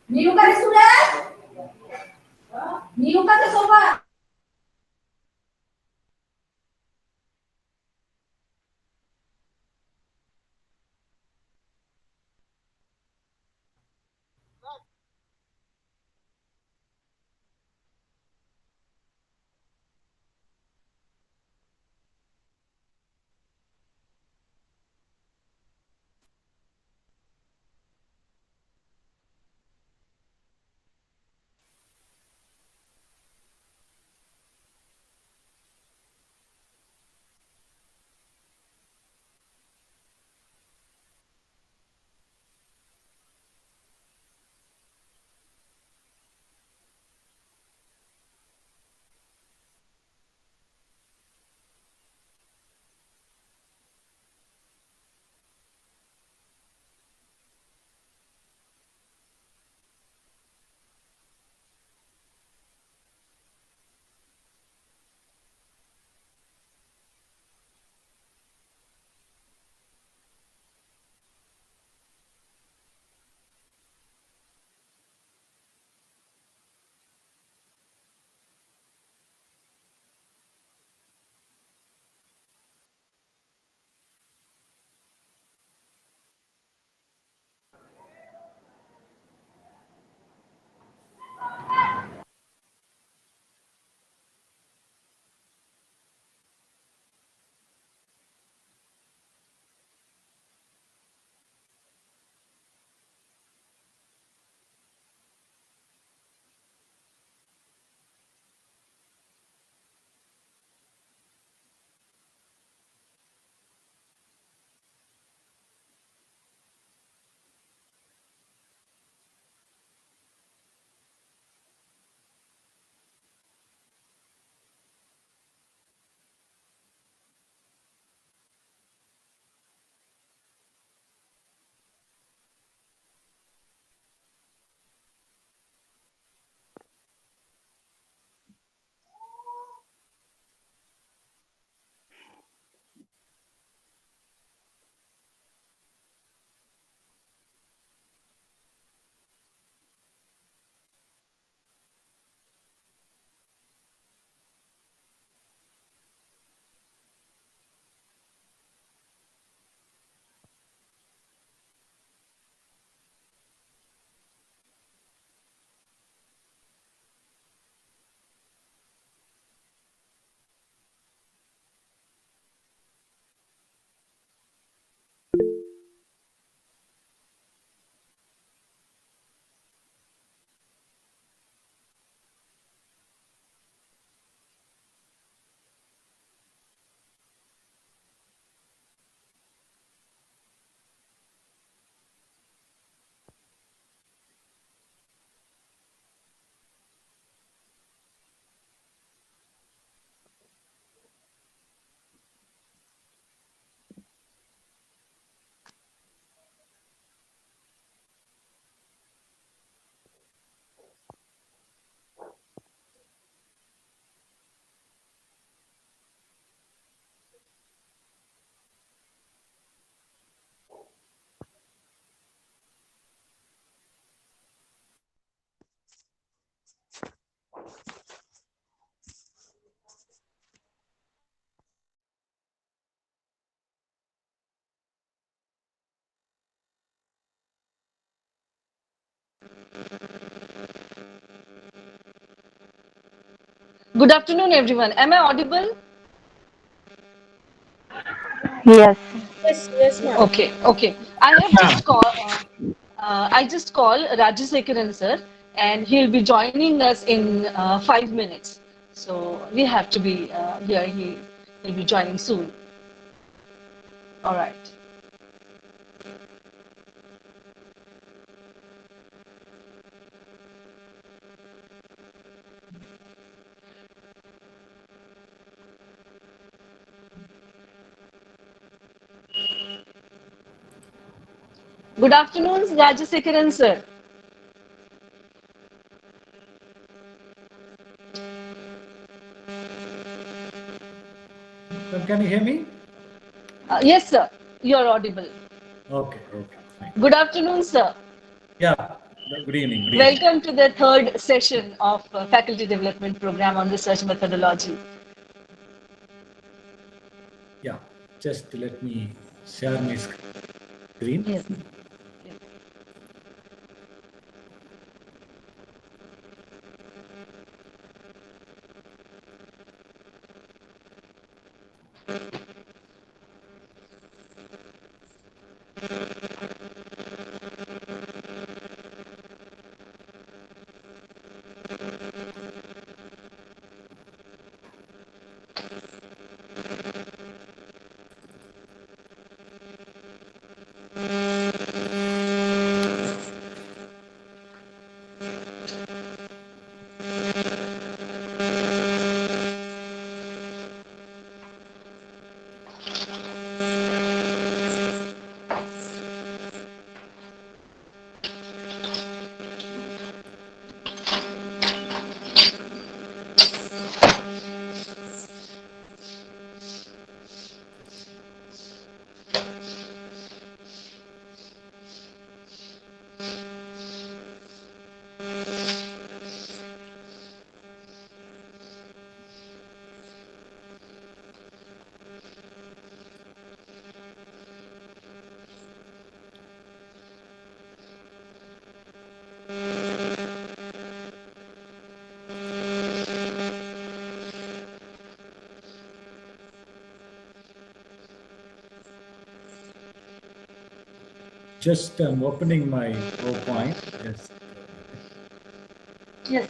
Niu ka sudah? Niu ka soba? Good afternoon, everyone. Am I audible? Yes. Yes, yes, ma'am. Okay. I have just I just call Rajasekaran sir, and he'll be joining us in 5 minutes. So we have to be here. He'll be joining soon. All right. Good afternoon, Rajasekaran sir. Can you hear me? Yes, sir. You're audible. Okay, fine. Good afternoon, sir. Yeah, good evening, good evening. Welcome to the third session of Faculty Development Program on Research Methodology. Yeah, just let me share my screen. Yes. Just opening my PowerPoint. Just Yes.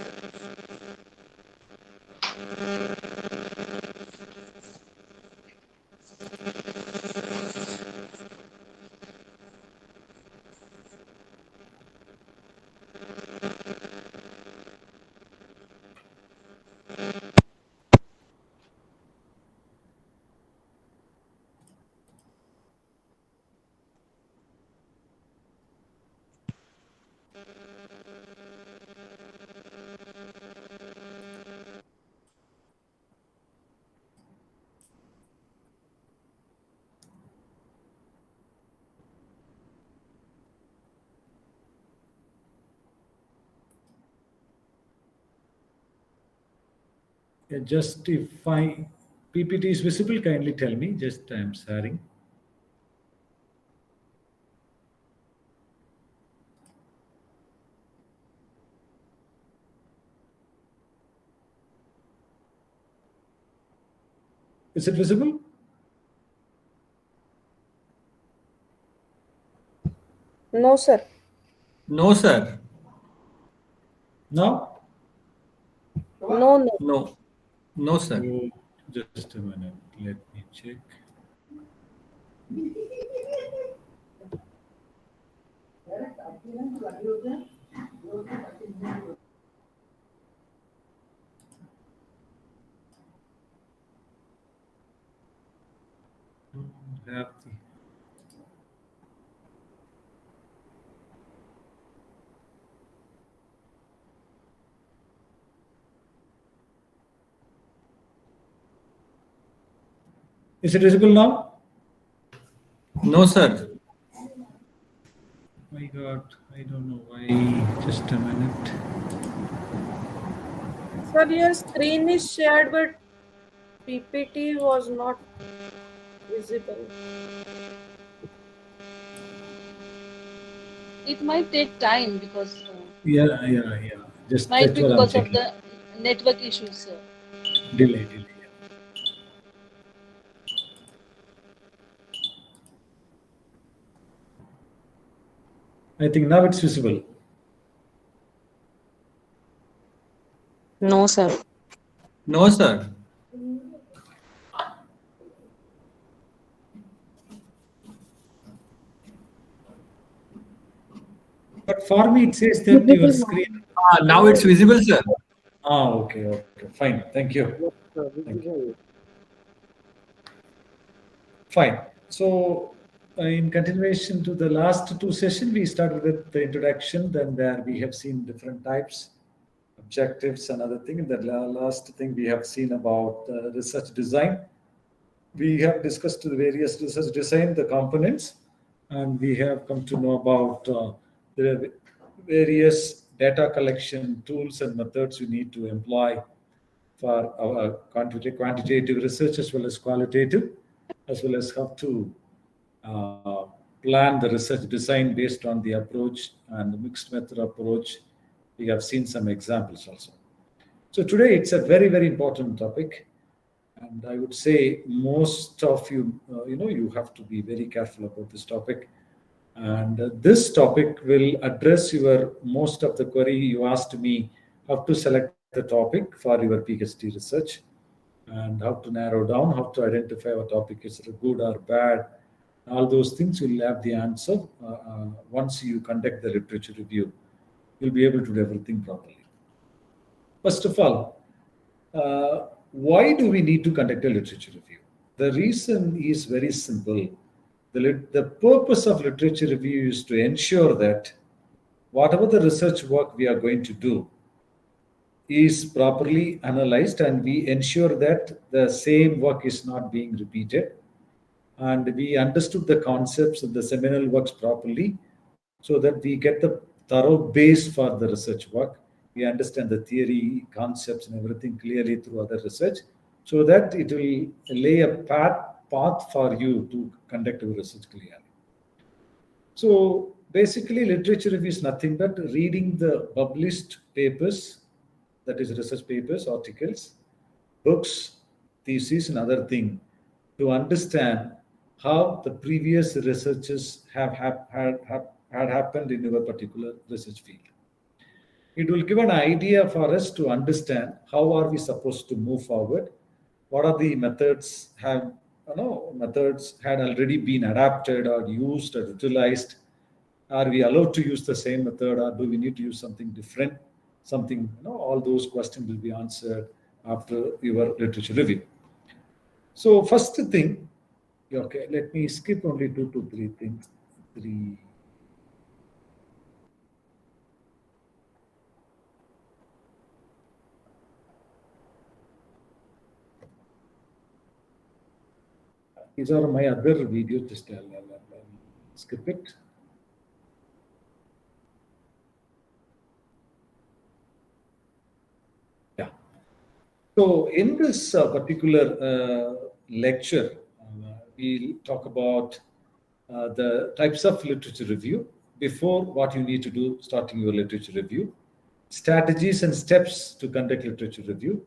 just if my PPT is visible, kindly tell me. Just I'm sharing. Is it visible? No, sir. No, sir. No. No, no. No. No, sir. Oh, just a minute. Let me check. Have the Is it visible now? No, sir. My God, I don't know why. Just a minute. Sir, your screen is shared, but PPT was not visible. It might take time because Yeah. Just might that's be what I'm because of checking. the network issues, sir. Delay. I think now it's visible. No, sir. No, sir. But for me, it says that your screen. Now it's visible, sir. Okay. Fine. Thank you. Fine. So, in continuation to the last two sessions, we started with the introduction. Then there we have seen different types, objectives, another thing. And the last thing we have seen about research design. We have discussed the various research design, the components, and we have come to know about the various data collection tools and methods we need to employ for our quantitative research as well as qualitative, as well as how to plan the research design based on the approach and the mixed method approach. We have seen some examples also. So today it's a very, very important topic. And I would say most of you, you have to be very careful about this topic. And this topic will address your most of the query you asked me how to select the topic for your PhD research and how to narrow down, how to identify what topic is good or bad. All those things you'll have the answer once you conduct the literature review. You'll be able to do everything properly. First of all, why do we need to conduct a literature review? The reason is very simple. The purpose of literature review is to ensure that whatever the research work we are going to do is properly analyzed and we ensure that the same work is not being repeated. And we understood the concepts of the seminal works properly so that we get the thorough base for the research work. We understand the theory, concepts, and everything clearly through other research so that it will lay a path for you to conduct your research clearly. So basically, literature review is nothing but reading the published papers, that is research papers, articles, books, theses, and other things to understand how the previous researches had happened in your particular research field. It will give an idea for us to understand how are we supposed to move forward, what are the methods methods had already been adapted or used or utilized. Are we allowed to use the same method or do we need to use something different? All those questions will be answered after your literature review. So first thing, okay, let me skip only 2 to 3 things. These are my other videos, just I'll skip it. Yeah. So in this particular lecture, we'll talk about the types of literature review before what you need to do starting your literature review, strategies and steps to conduct literature review,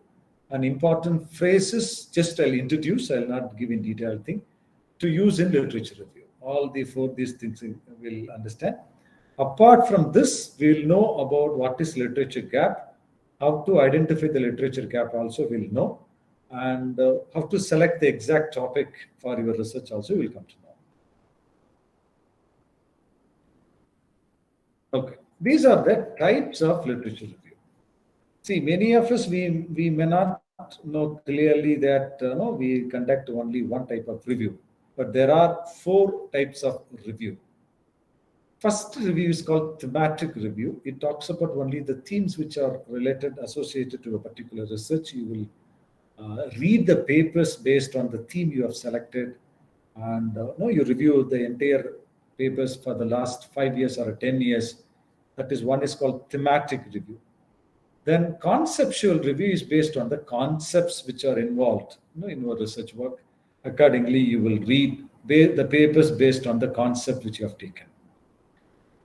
and important phrases, just I'll introduce, I'll not give in detail thing, to use in literature review. All these things we'll understand. Apart from this, we'll know about what is literature gap, how to identify the literature gap also we'll know, and how to select the exact topic for your research also we'll come to know. Okay, these are the types of literature review. See, many of us, we may not know clearly that we conduct only one type of review, but there are 4 types of review. First review is called thematic review. It talks about only the themes which are related, associated to a particular research. You will read the papers based on the theme you have selected, and you review the entire papers for the last 5 years or 10 years. That is one is called thematic review. Then conceptual review is based on the concepts which are involved in your research work. Accordingly, you will read the papers based on the concept which you have taken.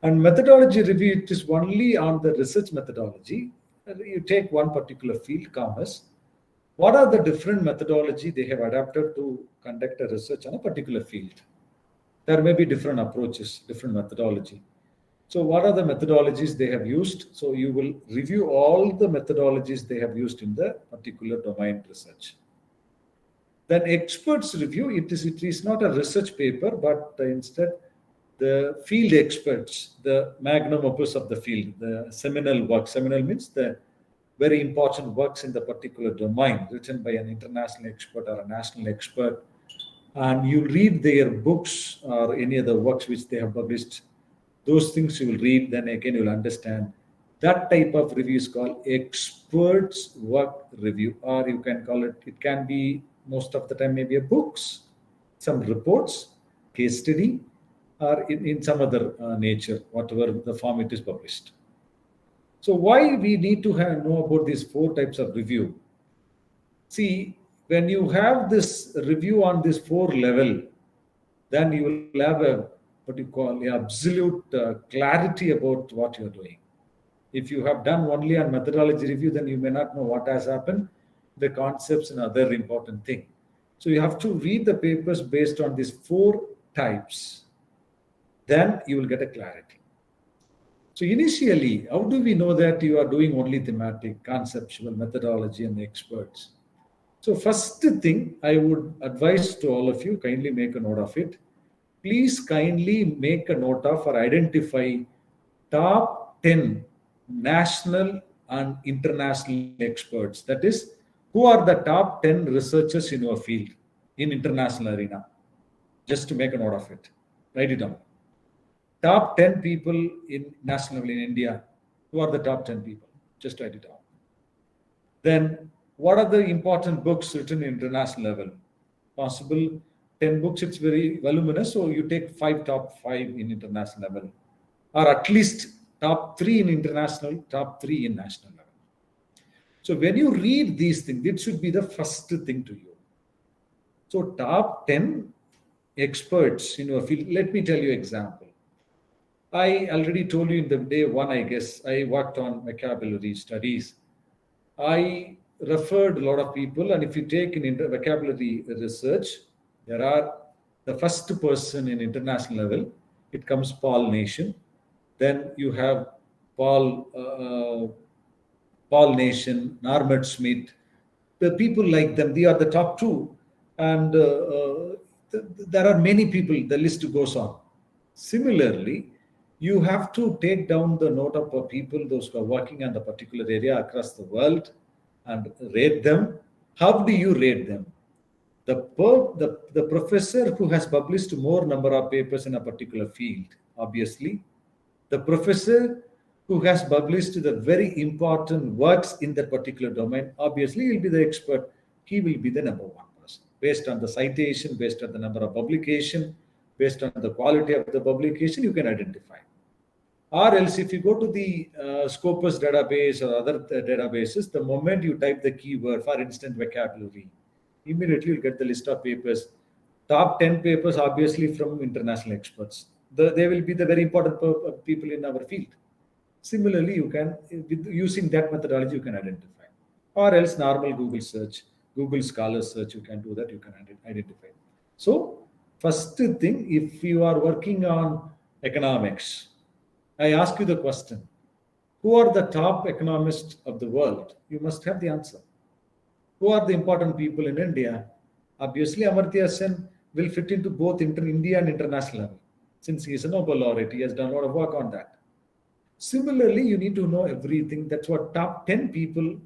And methodology review, it is only on the research methodology. You take one particular field, commerce, what are the different methodology they have adapted to conduct a research on a particular field. There may be different approaches, different methodology. So what are the methodologies they have used? So you will review all the methodologies they have used in the particular domain research. Then experts review, it is not a research paper, but instead the field experts, the magnum opus of the field, the seminal work. Seminal means the very important works in the particular domain written by an international expert or a national expert. And you read their books or any other works which they have published. Those things you will read, then again you will understand. That type of review is called experts work review, or you can call it can be most of the time maybe a books, some reports, case study, or in some other nature, whatever the form it is published. So why we need to know about these 4 types of review? See, when you have this review on this 4 level, then you will have a what you call absolute clarity about what you are doing. If you have done only on methodology review, then you may not know what has happened, the concepts and other important thing. So you have to read the papers based on these 4 types. Then you will get a clarity. So initially, how do we know that you are doing only thematic, conceptual, methodology, and experts? So first thing I would advise to all of you, kindly make a note of it. Please kindly make a note of or identify top 10 national and international experts. That is, who are the top 10 researchers in your field in international arena? Just to make a note of it. Write it down. Top 10 people in national level in India. Who are the top 10 people? Just write it down. Then, what are the important books written in international level? Possible 10 books, it's very voluminous, so you take top 5 in international level. Or at least top 3 in international, top 3 in national level. So when you read these things, it should be the first thing to you. So top 10 experts in your field. Let me tell you example. I already told you in the day 1, I guess, I worked on vocabulary studies. I referred a lot of people, and if you take in vocabulary research, there are the first person in international level, it comes Paul Nation. Then you have Paul Nation, Norman Smith. The people like them, they are the top 2. And there are many people, the list goes on. Similarly, you have to take down the note of people, those who are working on the particular area across the world, and rate them. How do you rate them? The professor who has published more number of papers in a particular field, obviously. The professor who has published the very important works in that particular domain, obviously will be the expert. He will be the number 1 person. Based on the citation, based on the number of publication, based on the quality of the publication, you can identify. Or else, if you go to the Scopus database or other databases, the moment you type the keyword, for instance, vocabulary, immediately you'll get the list of papers. Top 10 papers, obviously, from international experts. They will be the very important people in our field. Similarly, you can, using that methodology, you can identify. Or else, normal Google search, Google Scholar search, you can do that, you can identify. So, first thing, if you are working on economics, I ask you the question, who are the top economists of the world? You must have the answer. Who are the important people in India? Obviously, Amartya Sen will fit into both India and international level. Since he is a Nobel laureate, he has done a lot of work on that. Similarly, you need to know everything. That's what top 10 people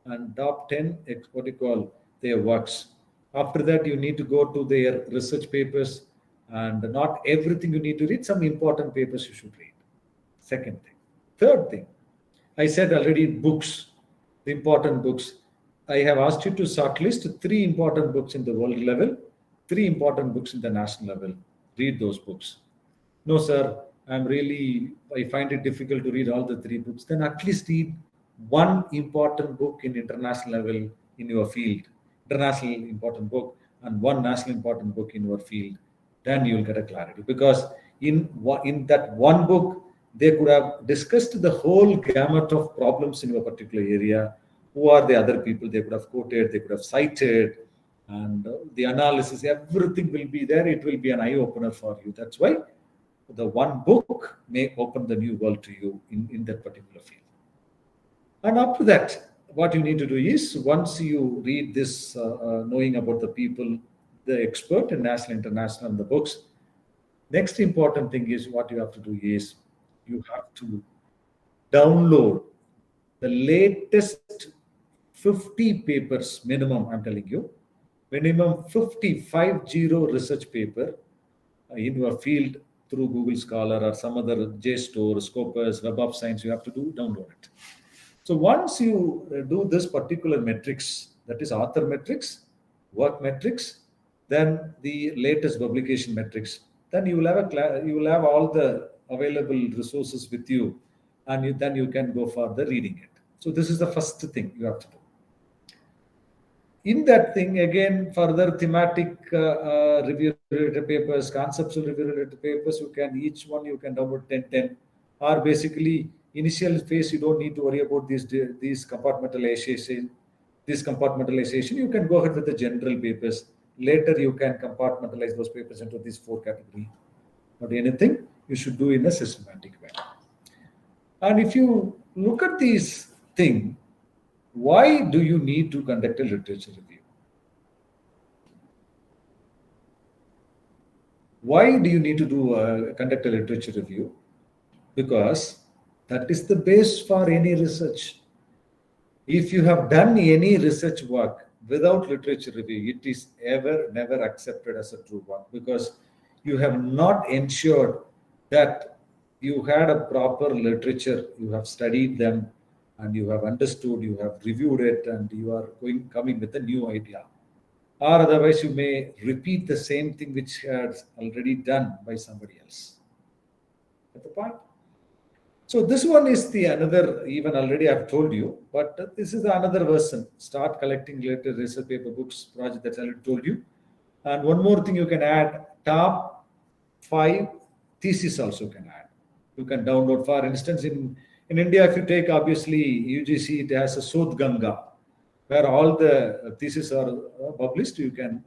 and top 10, what you call their works. After that, you need to go to their research papers, and not everything you need to read. Some important papers you should read. Second thing. Third thing, I said already books, the important books. I have asked you to shortlist 3 important books in the world level, 3 important books in the national level. Read those books. No, sir, I find it difficult to read all the 3 books. Then at least read 1 important book in international level in your field, international important book, and 1 national important book in your field. Then you will get a clarity. Because in that 1 book, they could have discussed the whole gamut of problems in your particular area, who are the other people they could have quoted, they could have cited, and the analysis, everything will be there. It will be an eye opener for you. That's why the one book may open the new world to you in that particular field. And after that, what you need to do is, once you read this, knowing about the people, the expert in national, international, and the books, next important thing is what you have to do is you have to download the latest 50 papers minimum. I'm telling you, minimum 50 research paper in your field through Google Scholar or some other JSTOR, Scopus, Web of Science. You have to download it. So once you do this particular metrics, that is author metrics, work metrics, then the latest publication metrics, then you will have all the available resources with you, and then you can go for the reading it. So this is the first thing you have to do. In that thing, again, further thematic review related papers, conceptual review related papers, each one you can download 10, or basically initial phase, you don't need to worry about these compartmentalization. You can go ahead with the general papers. Later, you can compartmentalize those papers into these 4 categories. But anything you should do in a systematic way. And if you look at these things, why do you need to conduct a literature review? Why do you need to conduct a literature review? Because that is the base for any research. If you have done any research work without literature review, it is never accepted as a true work, because you have not ensured that you had a proper literature, you have studied them, and you have understood, you have reviewed it, and you are coming with a new idea. Or otherwise, you may repeat the same thing which has already done by somebody else. At the point. So this one is the another, even already I've told you, but this is another version. Start collecting later research paper books project that I already told you. And one more thing you can add, top 5 thesis also can add. You can download, for instance, in India, if you take obviously UGC, it has a Sodh Ganga, where all the theses are published. You can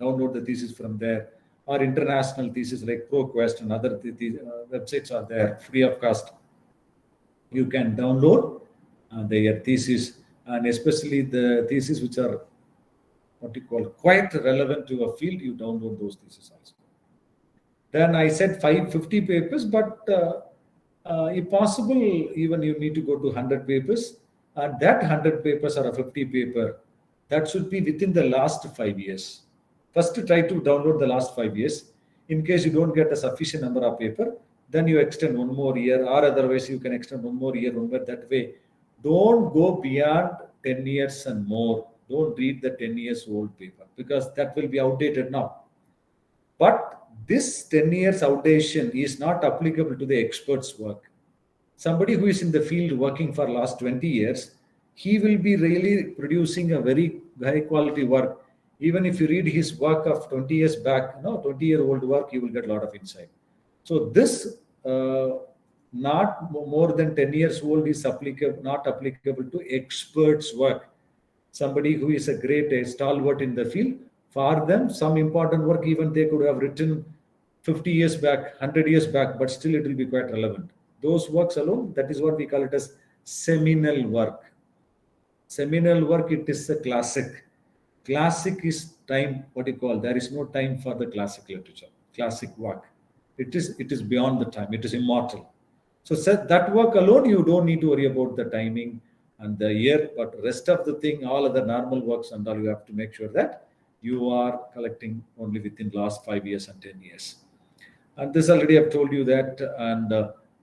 download the thesis from there, or international thesis like ProQuest and other websites are there free of cost. You can download their thesis, and especially the theses which are quite relevant to a field, you download those theses also. Then I said 50 papers, but if possible, even you need to go to 100 papers, and that 100 papers or a 50 paper, that should be within the last 5 years. First, try to download the last 5 years. In case you don't get a sufficient number of paper, then you extend 1 more year, or otherwise you can extend 1 more year, that way. Don't go beyond 10 years and more. Don't read the 10 years old paper, because that will be outdated now. But this 10 years outdated is not applicable to the expert's work. Somebody who is in the field working for last 20 years, he will be really producing a very high quality work. Even if you read his work of 20 years back, 20-year-old work, you will get a lot of insight. So this not more than 10 years old is not applicable to experts' work. Somebody who is a great stalwart in the field, for them, some important work, even they could have written 50 years back, 100 years back, but still it will be quite relevant. Those works alone, that is what we call it as seminal work. Seminal work, it is a classic. Classic is time, there is no time for the classic literature, classic work. It is beyond the time, it is immortal. So that work alone, you don't need to worry about the timing and the year, but rest of the thing, all other normal works and all, you have to make sure that you are collecting only within last 5 years and 10 years. And this already I've told you that. And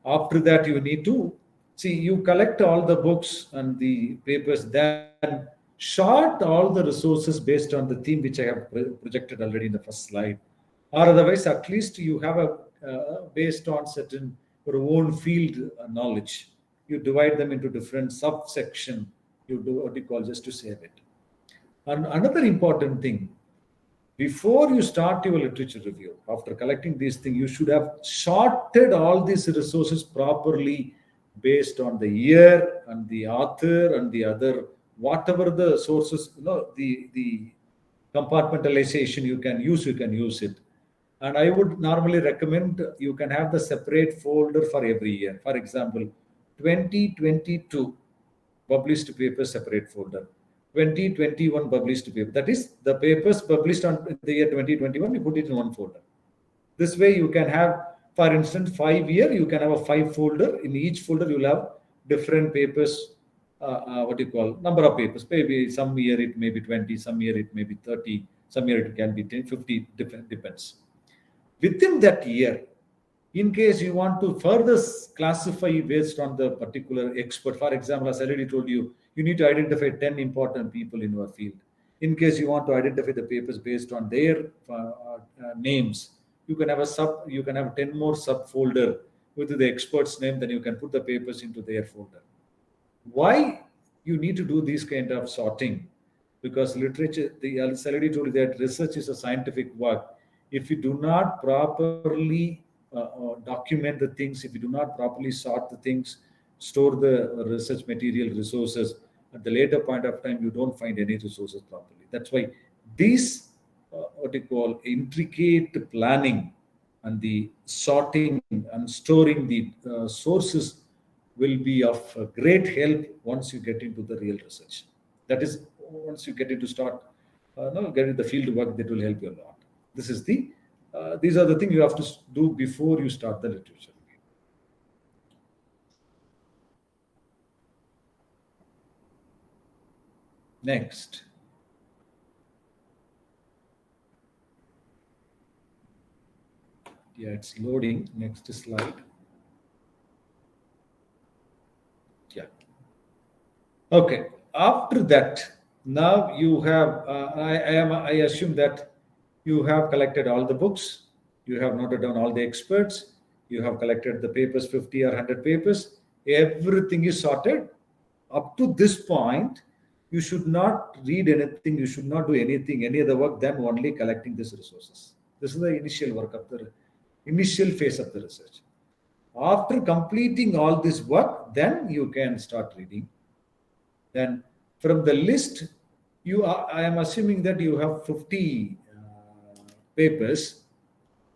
after that, you need to see, you collect all the books and the papers, then sort all the resources based on the theme which I have projected already in the first slide. Or otherwise, at least you have based on certain your own field knowledge. You divide them into different subsection. You do just to save it. And another important thing, before you start your literature review, after collecting these things, you should have sorted all these resources properly based on the year and the author and the other, whatever the sources, the compartmentalization you can use it. And I would normally recommend you can have the separate folder for every year. For example, 2022 published paper separate folder, 2021 published paper. That is the papers published on the year 2021, you put it in one folder. This way you can have, for instance, 5 year, you can have a 5 folder. In each folder, you'll have different papers, number of papers. Maybe some year it may be 20, some year it may be 30, some year it can be 10, 50, depends. Within that year, in case you want to further classify based on the particular expert, for example, as I already told you, you need to identify 10 important people in your field. In case you want to identify the papers based on their names, you can have 10 more subfolder with the expert's name, then you can put the papers into their folder. Why you need to do this kind of sorting? Because literature, I already told you that research is a scientific work. If you do not properly document the things, if you do not properly sort the things, store the research material resources, at the later point of time, you don't find any resources properly. That's why these intricate planning and the sorting and storing the sources will be of great help once you get into the real research. That is, once you get into get into the field work, that will help you a lot. This is these are the things you have to do before you start the literature. Next. Yeah, it's loading. Next slide. Yeah. Okay. After that, now you have, I assume that you have collected all the books, you have noted down all the experts, you have collected the papers, 50 or 100 papers, everything is sorted. Up to this point, you should not read anything, you should not do anything, any other work than only collecting these resources. This is the initial work of the initial phase of the research. After completing all this work, then you can start reading. Then from the list, I am assuming that you have 50 papers.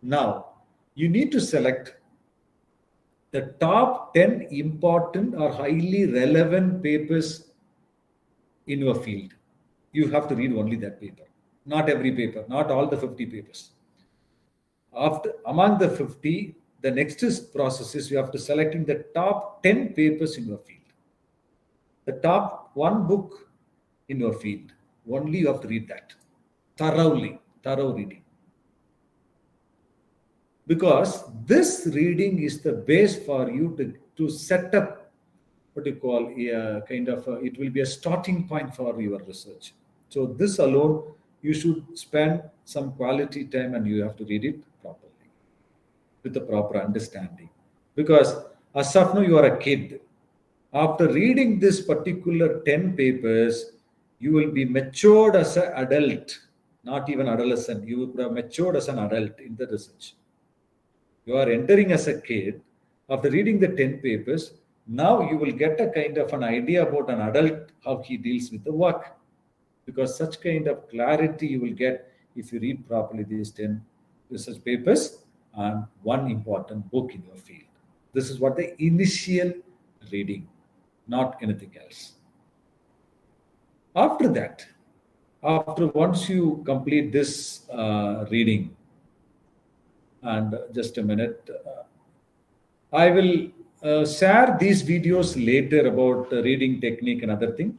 Now, you need to select the top 10 important or highly relevant papers in your field. You have to read only that paper, not every paper, not all the 50 papers. Among the 50, the next process is you have to selecting the top 10 papers in your field. The top one book in your field, only you have to read that thorough reading. Because this reading is the base for you to set up it will be a starting point for your research. So this alone, you should spend some quality time and you have to read it properly with the proper understanding. Because as of now, you are a kid. After reading this particular 10 papers, you will be matured as an adult, not even adolescent. You will have matured as an adult in the research. You are entering as a kid. After reading the 10 papers, now you will get a kind of an idea about an adult, how he deals with the work. Because such kind of clarity you will get if you read properly these 10 research papers and one important book in your field. This is what the initial reading, not anything else. After that, once you complete this reading, and just a minute, I will share these videos later about reading technique and other thing.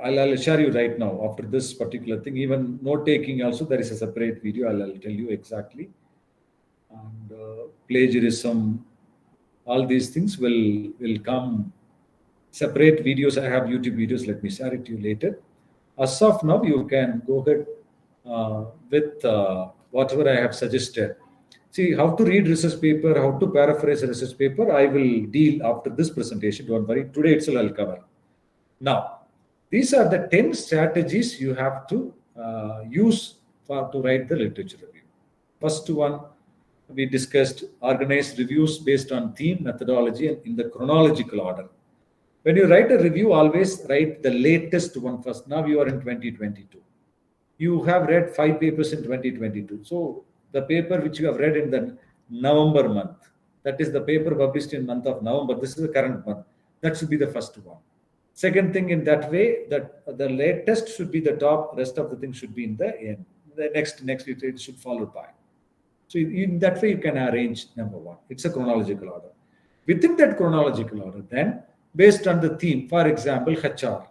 I'll share you right now after this particular thing. Even note taking also, there is a separate video. I'll tell you exactly. And plagiarism, all these things will come. Separate videos. I have YouTube videos. Let me share it to you later. As of now, you can go ahead with whatever I have suggested. See, how to read research paper, how to paraphrase a research paper, I will deal after this presentation. Don't worry. Today itself I'll cover. Now, these are the 10 strategies you have to use to write the literature review. First one, we discussed organized reviews based on theme, methodology, and in the chronological order. When you write a review, always write the latest one first. Now you are in 2022. You have read 5 papers in 2022. So the paper which you have read in the November month, that is the paper published in month of November. This is the current month. That should be the first one. Second thing, in that way, that the latest should be the top. Rest of the things should be in the end. The next it should follow by. So in that way, you can arrange number one. It's a chronological order. Within that chronological order, then based on the theme, for example, HR.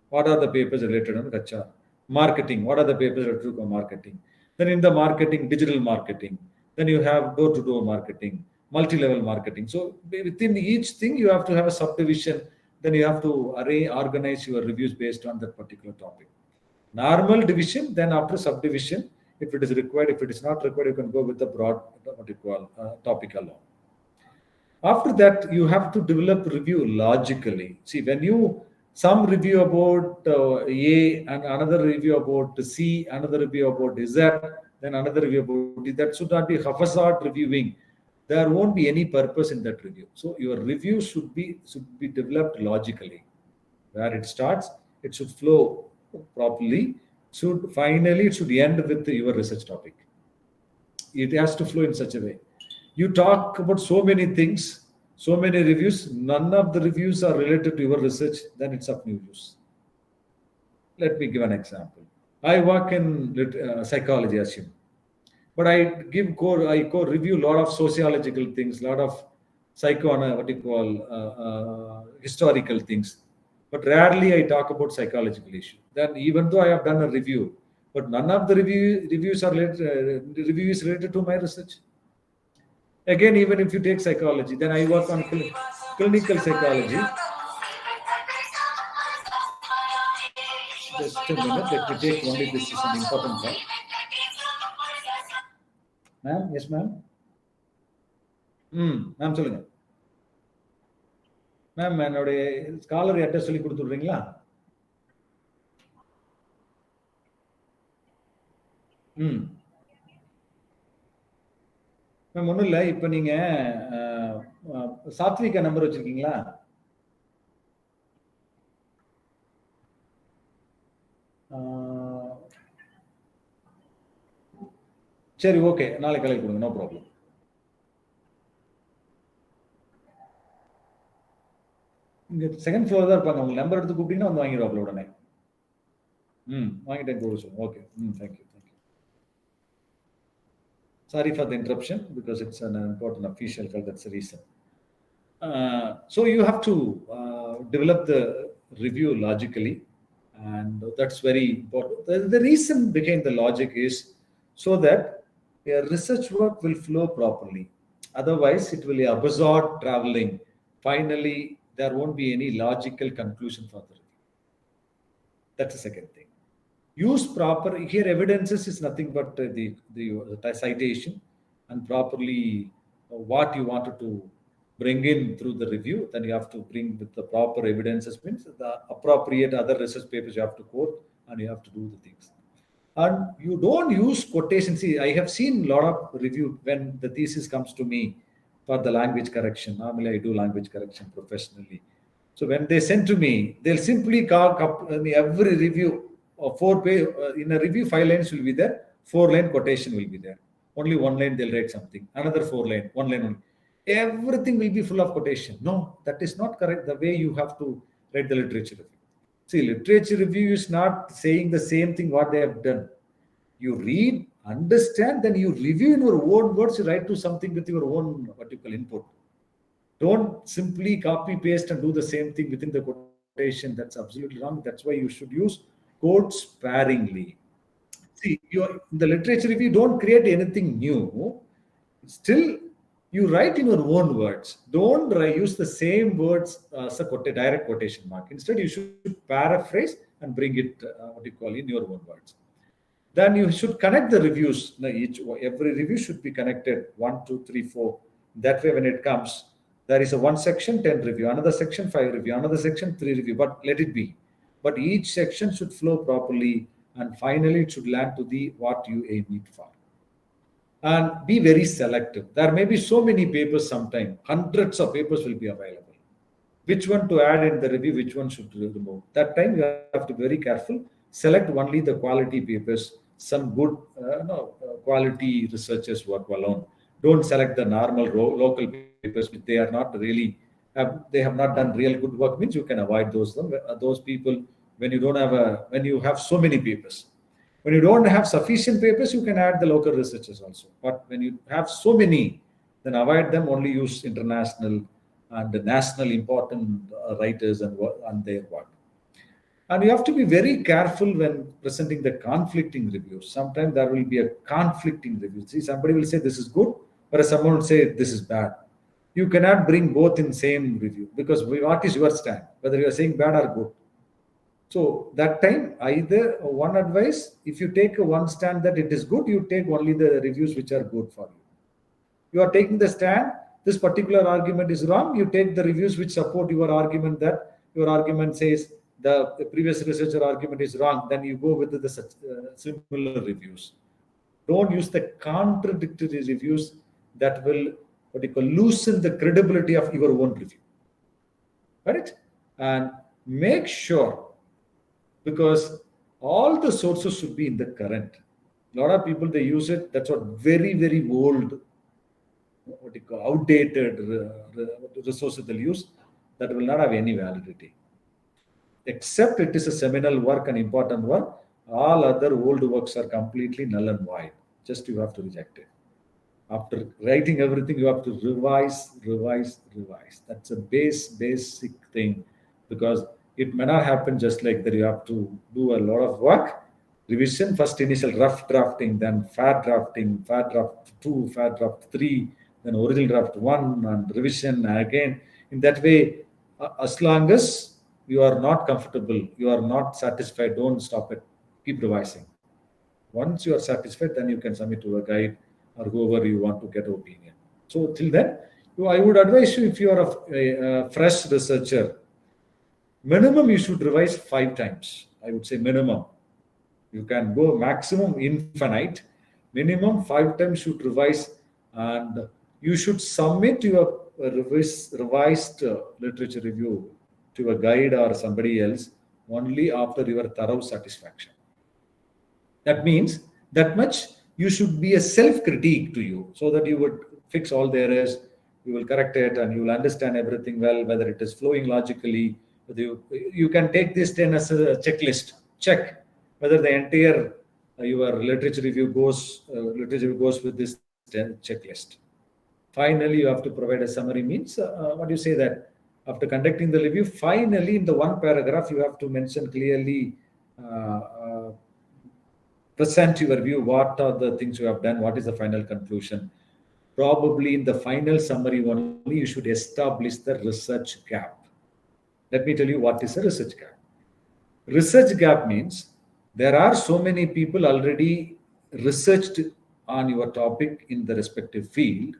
What are the papers related on HR? Marketing. What are the papers related to marketing? Then in the marketing, digital marketing. Then you have door-to-door marketing, multi-level marketing. So within each thing, you have to have a subdivision. Then you have to organize your reviews based on that particular topic. Normal division, then after subdivision, if it is required, if it is not required, you can go with the broad, what you call, topic alone. After that, you have to develop review logically. See, when you some review about A and another review about C, another review about Z, then another review about D, that should not be haphazard reviewing. There won't be any purpose in that review. So your review should be developed logically. Where it starts, it should flow properly. It should end with your research topic. It has to flow in such a way. You talk about so many things, so many reviews, none of the reviews are related to your research, then it's of no use. Let me give an example. I work in psychology, assume. But I review a lot of sociological things, a lot of historical things. But rarely I talk about psychological issue. Then even though I have done a review, but none of the reviews are related to my research. Again, even if you take psychology, then I work on clinical psychology. Just a minute, let me take only this is an important part. Ma'am, yes, ma'am. Ma'am, சொல்லுங்க. Ma'am என்னுடைய scholar யார்ட்ட சொல்லி கொடுத்துடுறீங்களா? Ma'am ஒன்றும் இல்லை, இப்போ நீங்க Sathvika number வச்சிருக்கீங்களா? சரி, ஓகே, நாளைக்கு காலையில் கொடுங்க, நோ ப்ராப்ளம். இங்க செகண்ட் ஃப்ளோர் தான் இருப்பாங்க. உங்க நம்பர் எடுத்து கூப்பிட்டீங்கன்னா வந்து வாங்கிடுவாப்ல உடனே. வாங்கிட்டேன் கூட சொல்லுங்க. Okay, thank you. Sorry for the interruption because it's an important official call. That's the reason. So you have to develop the review logically, and that's very important. The reason behind the logic is so that your research work will flow properly. Otherwise, it will be absurd traveling. Finally, there won't be any logical conclusion for the review. That's the second thing. Use proper, here evidences is nothing but the citation and properly what you wanted to bring in through the review. Then you have to bring with the proper evidences, means the appropriate other research papers you have to quote, and you have to do the things. And you don't use quotation. See, I have seen a lot of review when the thesis comes to me for the language correction. Normally I do language correction professionally. So when they send to me, they'll simply call every review. 4 page in a review, 5 lines will be there, 4-line quotation will be there. Only 1 line they'll write something, another 4 line, 1 line only. Everything will be full of quotation. No, that is not correct. The way you have to write the literature review. See, literature review is not saying the same thing what they have done. You read, understand, then you review in your own words. You write to something with your own particular input. Don't simply copy paste and do the same thing within the quotation. That's absolutely wrong. That's why you should use quote sparingly. See, in the literature review, don't create anything new. Still, you write in your own words. Don't use the same words as a direct quotation mark. Instead, you should paraphrase and bring it, in your own words. Then you should connect the reviews. Every review should be connected 1, 2, 3, 4. That way, when it comes, there is a 1 section, 10 review, another section, 5 review, another section, 3 review. But let it be. But each section should flow properly, and finally it should land to what you aim it for. and be very selective. There may be so many papers sometime, hundreds of papers will be available. Which one to add in the review, which one should remove. That time you have to be very careful. Select only the quality papers, some good quality researchers work alone. Don't select the normal local papers which they are not really they have not done real good work. Means you can avoid those people when you don't have when you have so many papers. When you don't have sufficient papers, you can add the local researchers also. But when you have so many, then avoid them. Only use international and the national important writers and their work. And you have to be very careful when presenting the conflicting reviews. Sometimes there will be a conflicting review. See, somebody will say this is good, whereas someone will say this is bad. You cannot bring both in same review because what is your stand? Whether you are saying bad or good. So that time, either one advice, if you take one stand that it is good, you take only the reviews which are good for you. You are taking the stand, this particular argument is wrong, you take the reviews which support your argument, that your argument says the previous researcher argument is wrong, then you go with the similar reviews. Don't use the contradictory reviews that will loosen the credibility of your own review. Right? And make sure, because all the sources should be in the current. A lot of people, they use it, that's what very, very old, outdated resources they'll use that will not have any validity. Except it is a seminal work, an important work, all other old works are completely null and void. Just you have to reject it. After writing everything, you have to revise. That's a basic thing, because it may not happen just like that. You have to do a lot of work. Revision, first initial rough drafting, then fair drafting, fair draft 2, fair draft 3, then original draft 1, and revision again. In that way, as long as you are not comfortable, you are not satisfied, don't stop it. Keep revising. Once you are satisfied, then you can submit to a guide or whoever you want to get opinion. So till then, I would advise you, if you are a fresh researcher, minimum you should revise 5 times. I would say minimum. You can go maximum infinite. Minimum 5 times should revise, and you should submit your revised literature review to a guide or somebody else only after your thorough satisfaction. That means that much you should be a self-critique to you, so that you would fix all the errors, you will correct it, and you will understand everything well, whether it is flowing logically. You can take this then as a checklist. Check whether the entire your literature review goes with this checklist. Finally, you have to provide a summary. Means what do you say that after conducting the review, finally in the one paragraph you have to mention clearly, present your view, what are the things you have done, what is the final conclusion. Probably in the final summary only you should establish the research gap. Let me tell you what is a research gap. Research gap means there are so many people already researched on your topic in the respective field.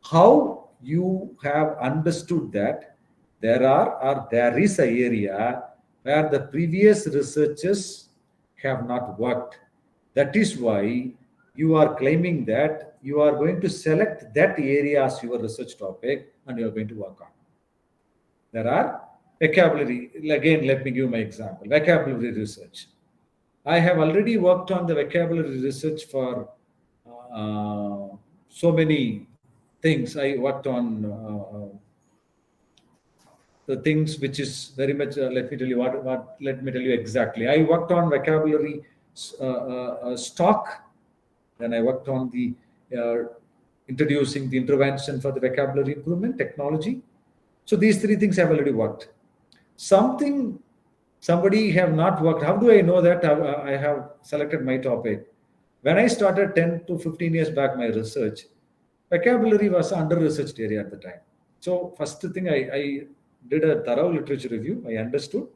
How you have understood that there is an area where the previous researchers have not worked. That is why you are claiming that you are going to select that area as your research topic and you are going to work on. There are vocabulary. Again, let me give my example. Vocabulary research. I have already worked on the vocabulary research for so many things. I worked on the things which is very much. Let me tell you what. Let me tell you exactly. I worked on vocabulary stock. Then I worked on the introducing the intervention for the vocabulary improvement technology. So these 3 things have already worked. Somebody have not worked. How do I know that I have selected my topic? When I started 10 to 15 years back my research, vocabulary was an under-researched area at the time. So first thing, I did a thorough literature review. I understood.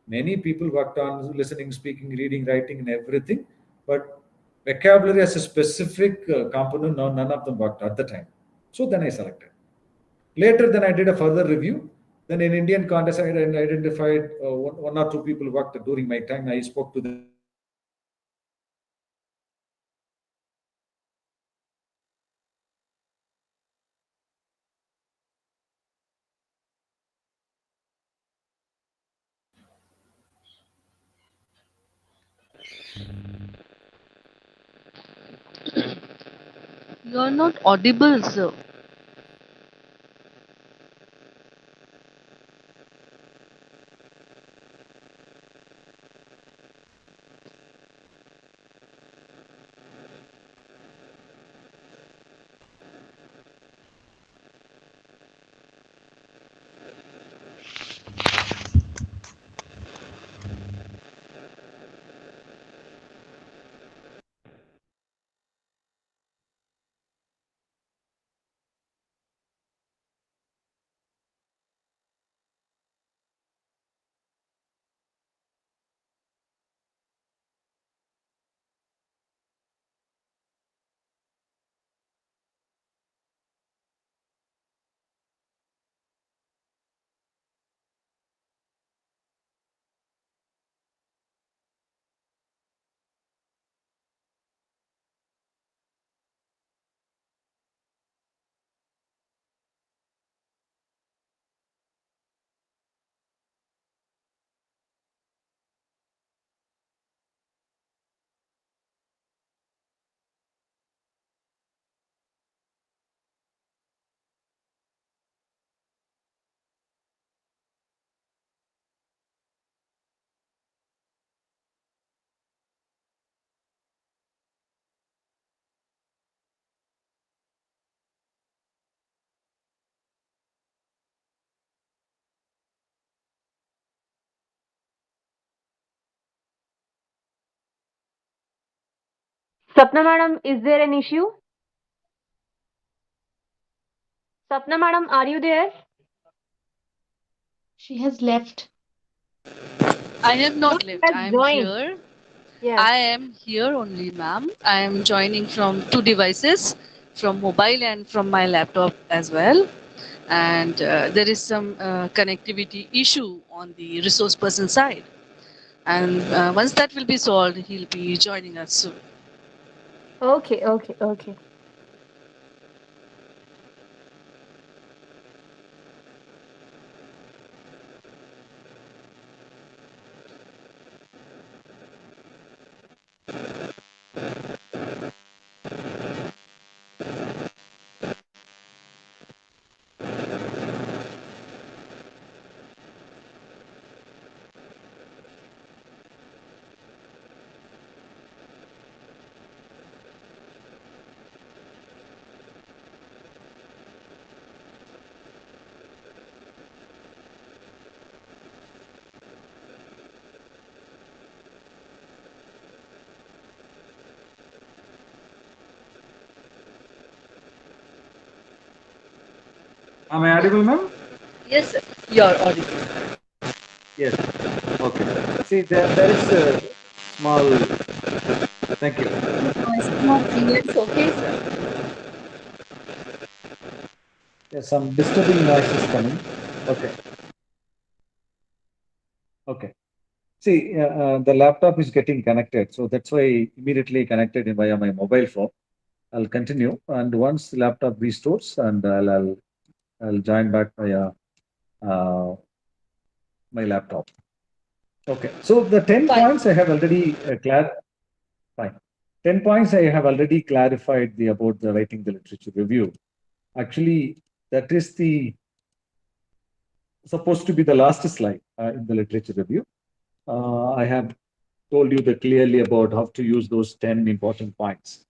Many people worked on listening, speaking, reading, writing, and everything. But vocabulary as a specific component, no, none of them worked at the time. So then I selected. Later, then I did a further review. Then in Indian context, I identified 1 or 2 people worked during my time. I spoke to them. You are not audible, sir. Sapna madam, is there an issue? Sapna madam, are you there? She has left. I have No, not she left. has I am joined. here. Yeah. I am here only, ma'am. I am joining from two devices, from mobile and from my laptop as well. And there is some connectivity issue on the resource person side. And once that will be solved, he'll be joining us soon. Okay, okay, okay. Am I audible, ma'am? Yes, sir. You're audible. Yes. Okay. See, there is a small. Thank you. It's okay, sir. There's some disturbing noises coming. Okay. Okay. See, the laptop is getting connected, so that's why immediately connected via my mobile phone. I'll continue, and once the laptop restores, and I'll join back via my laptop. Okay. So the 10 Fine. points I have already fine. 10 points I have already clarified about the writing the literature review. Actually, that is the supposed to be the last slide in the literature review. I have told you clearly about how to use those 10 important points.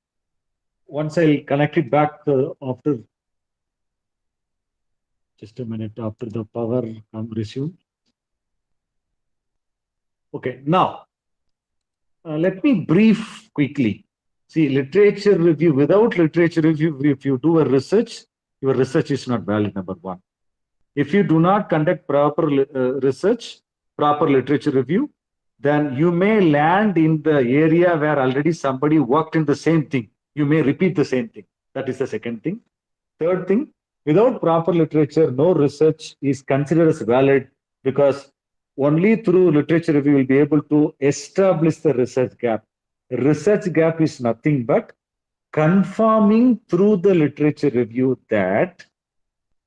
Once I'll connect it back after just a minute after the power resume. Okay, now let me brief quickly. See, literature review, without literature review, if you do a research, your research is not valid, number one. If you do not conduct proper research, proper literature review, then you may land in the area where already somebody worked in the same thing. You may repeat the same thing. That is the second thing. Third thing, without proper literature, no research is considered as valid, because only through literature review will be able to establish the research gap. Research gap is nothing but confirming through the literature review that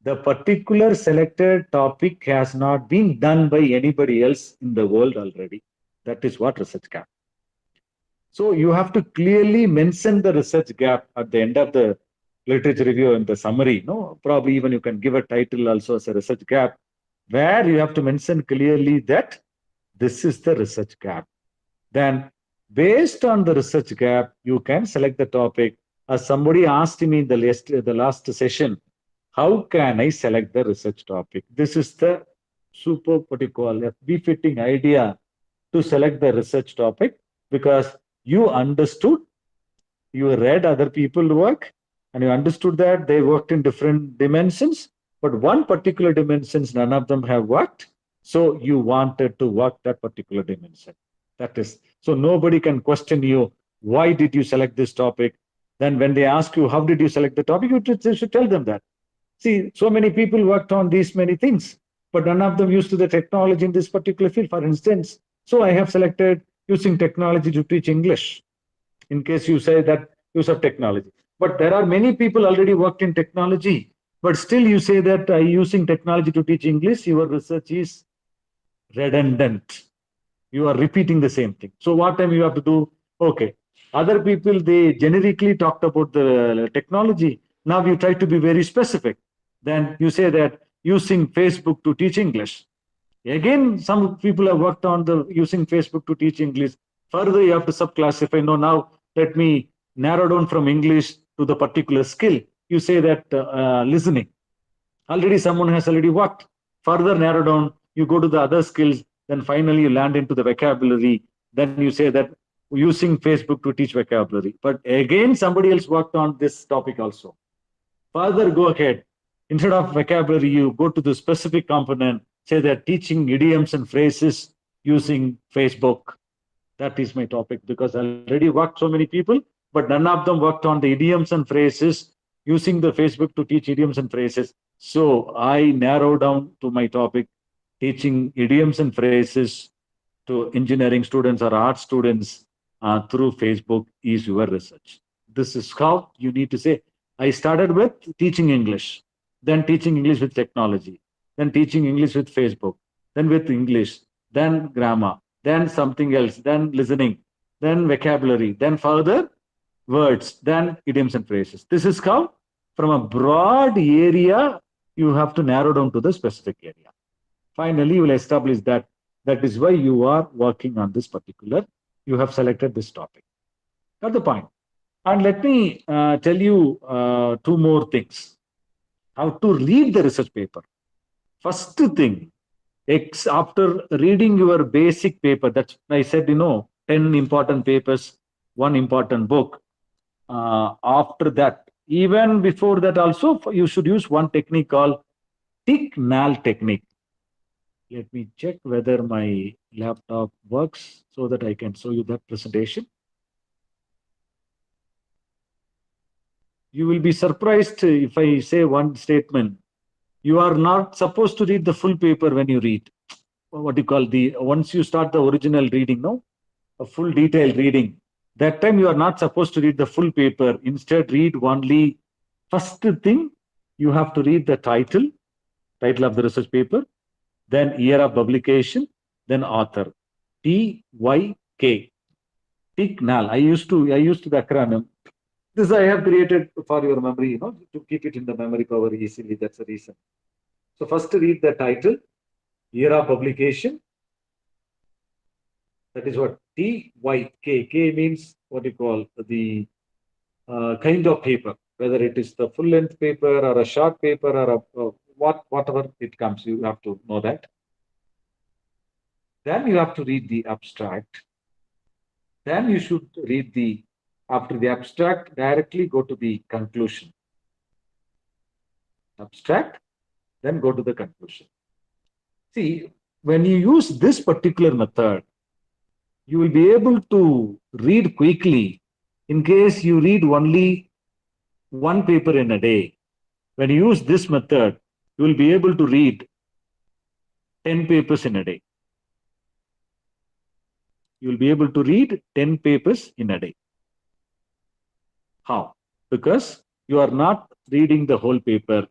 the particular selected topic has not been done by anybody else in the world already. That is what research gap. So you have to clearly mention the research gap at the end of the literature review and the summary. No, probably even you can give a title also as a research gap, where you have to mention clearly that this is the research gap. Then, based on the research gap, you can select the topic. As somebody asked me in the last session, how can I select the research topic? This is the super, what you call, a befitting idea to select the research topic, because you understood, you read other people work, and you understood that they worked in different dimensions, but one particular dimensions, none of them have worked. So you wanted to work that particular dimension. That is, so nobody can question you, why did you select this topic? Then when they ask you, how did you select the topic, you should tell them that. See, so many people worked on these many things, but none of them used the technology in this particular field. For instance, so I have selected using technology to teach English, in case you say that use of technology. But there are many people already worked in technology, but still you say that using technology to teach English, your research is redundant. You are repeating the same thing. So what time you have to do? Okay. Other people, they generically talked about the technology. Now you try to be very specific. Then you say that using Facebook to teach English. Again, some people have worked on the using Facebook to teach English. Further, you have to subclassify. No, now let me narrow down from English to the particular skill. You say that listening. Already someone has already worked. Further narrow down, you go to the other skills. Then finally you land into the vocabulary. Then you say that using Facebook to teach vocabulary. But again, somebody else worked on this topic also. Further go ahead. Instead of vocabulary, you go to the specific component, say that teaching idioms and phrases using Facebook. That is my topic, because I already worked so many people, but none of them worked on the idioms and phrases using the Facebook to teach idioms and phrases. So I narrow down to my topic, teaching idioms and phrases to engineering students or art students through Facebook is your research. This is how you need to say. I started with teaching English, then teaching English with technology, then teaching English with Facebook, then with English, then grammar, then something else, then listening, then vocabulary, then further words, then idioms and phrases. This is how, from a broad area, you have to narrow down to the specific area. Finally, you will establish that that is why you are working on this particular, you have selected this topic. Got the point? And let me tell you two more things. How to read the research paper. First thing, after reading your basic paper, that's I said, 10 important papers, one important book. After that, even before that also, you should use one technique called tick-nal technique. Let me check whether my laptop works so that I can show you that presentation. You will be surprised if I say one statement. You are not supposed to read the full paper when you read. What you call once you start the original reading, a full detailed reading. That time you are not supposed to read the full paper. Instead, read only first thing. You have to read the title of the research paper, then year of publication, then author. TYK. Tick-nal. I used the acronym. This I have created for your memory, to keep it in the memory power easily. That's the reason. So first read the title, year of publication. That is what TYK. K means what you call the kind of paper, whether it is the full length paper or a short paper or whatever it comes. You have to know that. Then you have to read the abstract. Then you should read after the abstract, directly go to the conclusion. Abstract, then go to the conclusion. See, when you use this particular method, you will be able to read quickly. In case you read only one paper in a day, when you use this method, you will be able to read 10 papers in a day. You will be able to read 10 papers in a day. How? Because you are not reading the whole paper.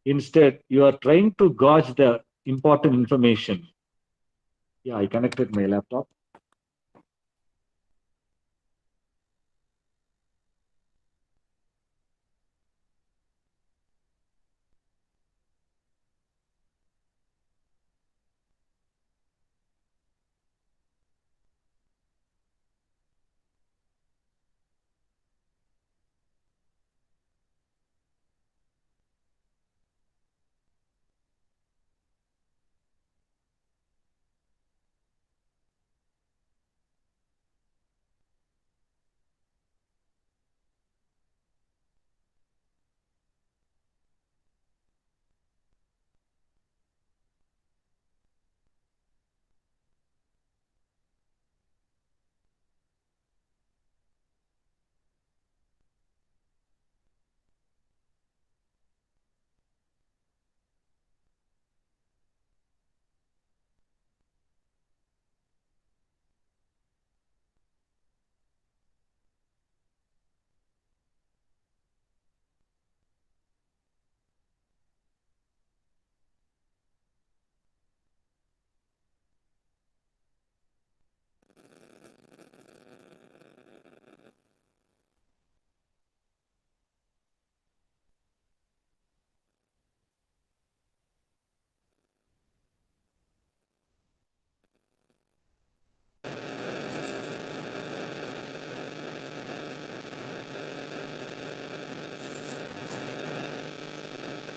Instead, you are trying to gauge the important information. Yeah, I connected my laptop.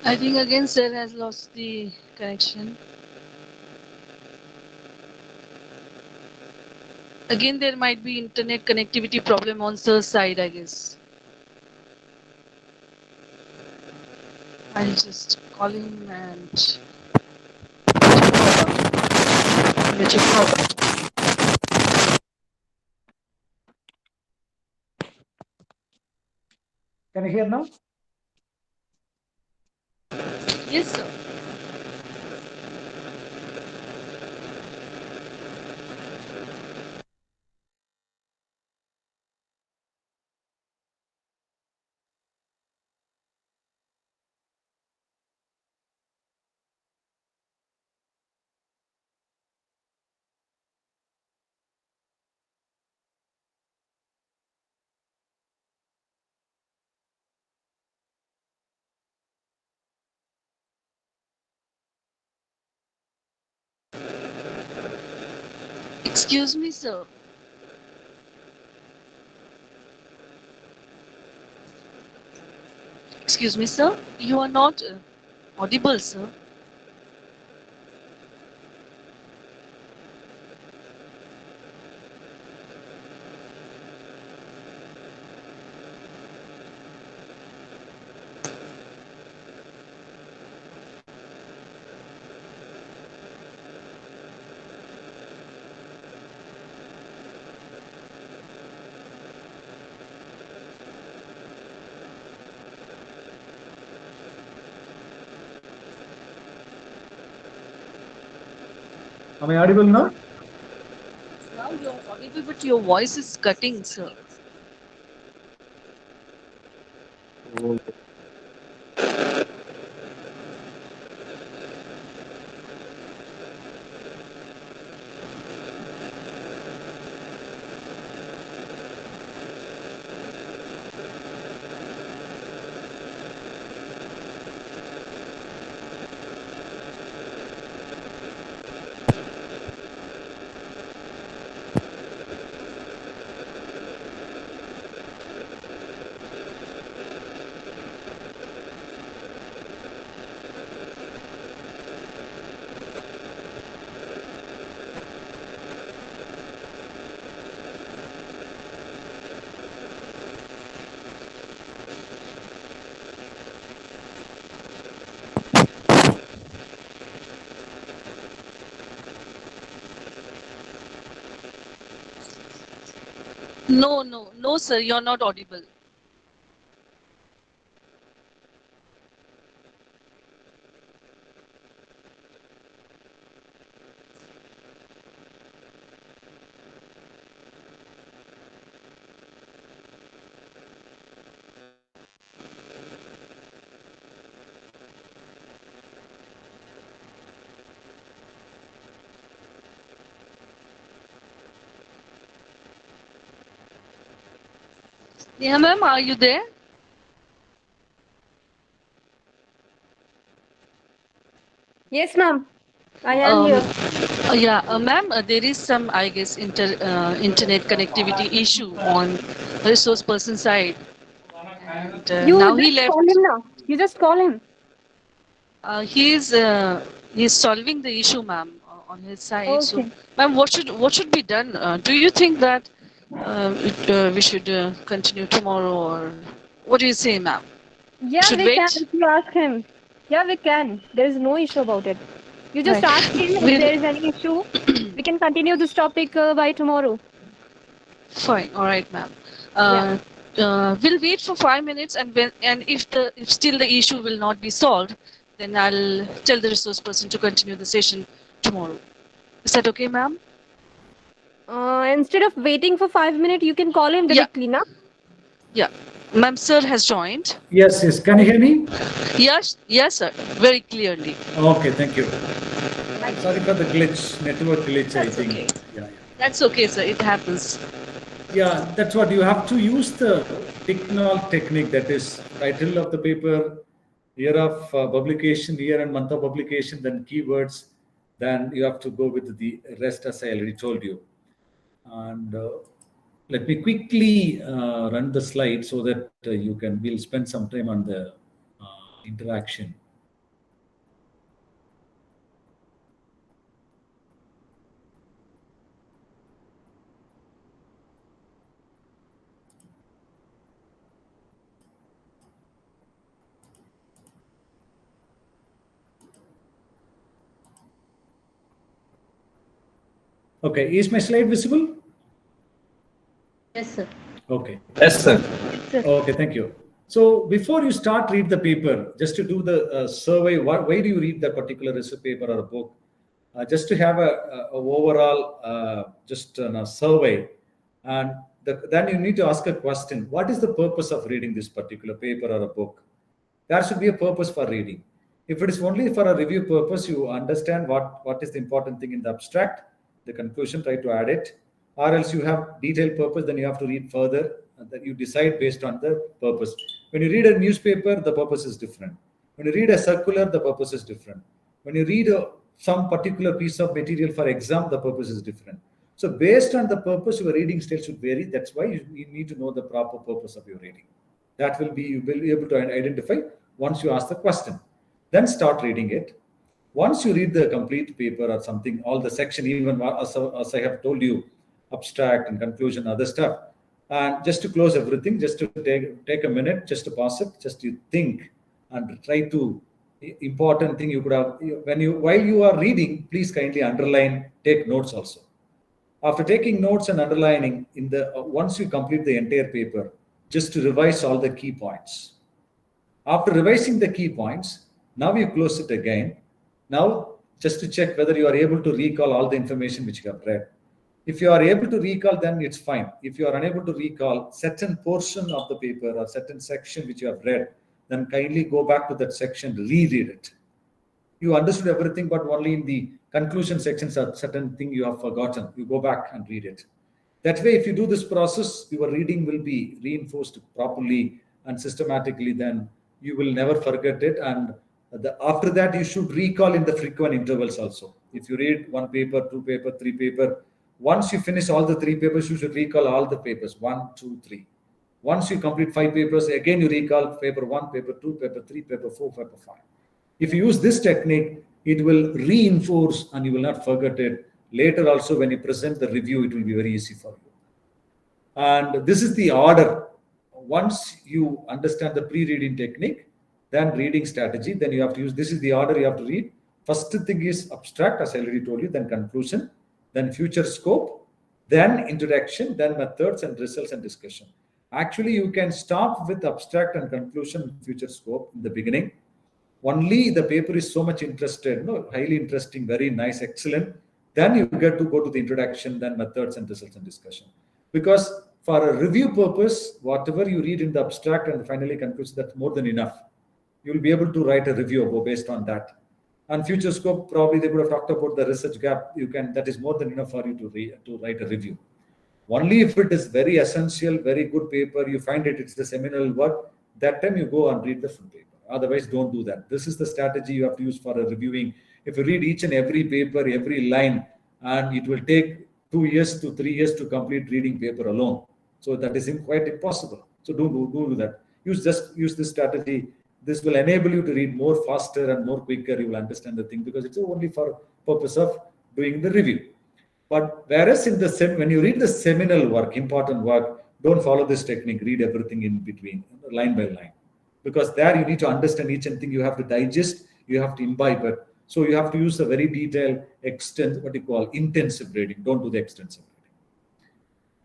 I think again sir has lost the connection. Again, there might be internet connectivity problem on sir's side, I guess. I'll just call him and let you know. Can you hear now? Yes, sir. Excuse me, sir. Excuse me, sir. You are not audible, sir. Am I audible now? Now you are audible, but your voice is cutting, sir. No, no, no, sir. You're not audible. Yeah, ma'am. Are you there? Yes, ma'am. I am here. Yeah, ma'am, there is some, I guess, internet connectivity issue on resource person side, and You now he just call left. him now. You just call him. He's solving the issue, ma'am, on his side. So, Okay. ma'am, what should be done? Do you think that we should continue tomorrow, or what do you say, ma'am? Yeah, Should we can wait? if you ask him. Yeah, we can. There is no issue about it. You just Right. ask him if We'll there is any issue. We can continue this topic by tomorrow. fine. All right, ma'am. Yeah. We'll wait for 5 minutes, and if still the issue will not be solved, then I'll tell the resource person to continue the session tomorrow. Is that okay, ma'am? Instead of waiting for 5 minutes, you can call him Yeah, directly, na? yeah. Ma'am, sir has joined. Yes, yes. Can you hear me? Yes, yes, sir. Very clearly. Okay, thank you. Sorry for the glitch, network glitch, I That's think. okay. Yeah, That's okay, sir. It happens. yeah, that's what you have to use the Ticknall technique, that is title of the paper, year of publication, year and month of publication, then keywords, then you have to go with the rest as I already told you. And let me quickly run the slide so that we'll spend some time on the interaction. Okay, is my slide visible? Yes, sir. Okay. Yes, sir. Sir. Okay, thank you. So before you start read the paper, just to do the survey, why do you read that particular research paper or a book? Just to have a overall just a survey, and then you need to ask a question: what is the purpose of reading this particular paper or a book? There should be a purpose for reading. If it is only for a review purpose, you understand what is the important thing in the abstract, the conclusion, try to add it, or else you have detailed purpose, then you have to read further, and that you decide based on the purpose. When you read a newspaper, the purpose is different. When you read a circular, the purpose is different. When you read some particular piece of material for exam, the purpose is different. So based on the purpose, your reading style should vary. That's why you need to know the proper purpose of your reading. That will be, you will be able to identify once you ask the question. Then start reading it. Once you read the complete paper or something, all the section, even as I have told you, abstract and conclusion, other stuff, and just to close everything, just to take a minute, just to pause it, just to think and try to important thing you could have when you while you are reading, please kindly underline, take notes also. After taking notes and underlining in the once you complete the entire paper, just to revise all the key points. After revising the key points, now you close it again. Now, just to check whether you are able to recall all the information which you have read. If you are able to recall, then it's fine. If you are unable to recall certain portion of the paper or certain section which you have read, then kindly go back to that section, reread it. You understood everything, but only in the conclusion sections, a certain thing you have forgotten. You go back and read it. That way, if you do this process, your reading will be reinforced properly and systematically. Then you will never forget it. And after that, you should recall in the frequent intervals also. If you read one paper, two paper, three paper, once you finish all the three papers, you should recall all the papers, 1, 2, 3. Once you complete 5 papers, again you recall paper 1, paper 2, paper 3, paper 4, paper 5. If you use this technique, it will reinforce and you will not forget it. Later also, when you present the review, it will be very easy for you. And this is the order. Once you understand the pre-reading technique, then reading strategy, then you have to use, this is the order you have to read. First thing is abstract, as I already told you, then conclusion, then future scope, then introduction, then methods and results and discussion. Actually, you can start with abstract and conclusion, future scope in the beginning. Only the paper is so much interested, highly interesting, very nice, excellent. Then you get to go to the introduction, then methods and results and discussion. Because for a review purpose, whatever you read in the abstract and finally concludes, that's more than enough. You will be able to write a review based on that. And future scope, probably they would have talked about the research gap. That is more than enough for you to write a review. Only if it is very essential, very good paper, you find it's the seminal work, that time you go and read the full paper. Otherwise, don't do that. This is the strategy you have to use for a reviewing. If you read each and every paper, every line, and it will take 2 years to 3 years to complete reading paper alone. So that is quite impossible. So don't do that. Use this strategy. This will enable you to read more faster and more quicker. You will understand the thing because it's only for purpose of doing the review. But whereas when you read the seminal work, important work, don't follow this technique. Read everything in between, line by line, because there you need to understand each and thing. You have to digest. You have to imbibe it. So you have to use a very detailed, intensive reading. Don't do the extensive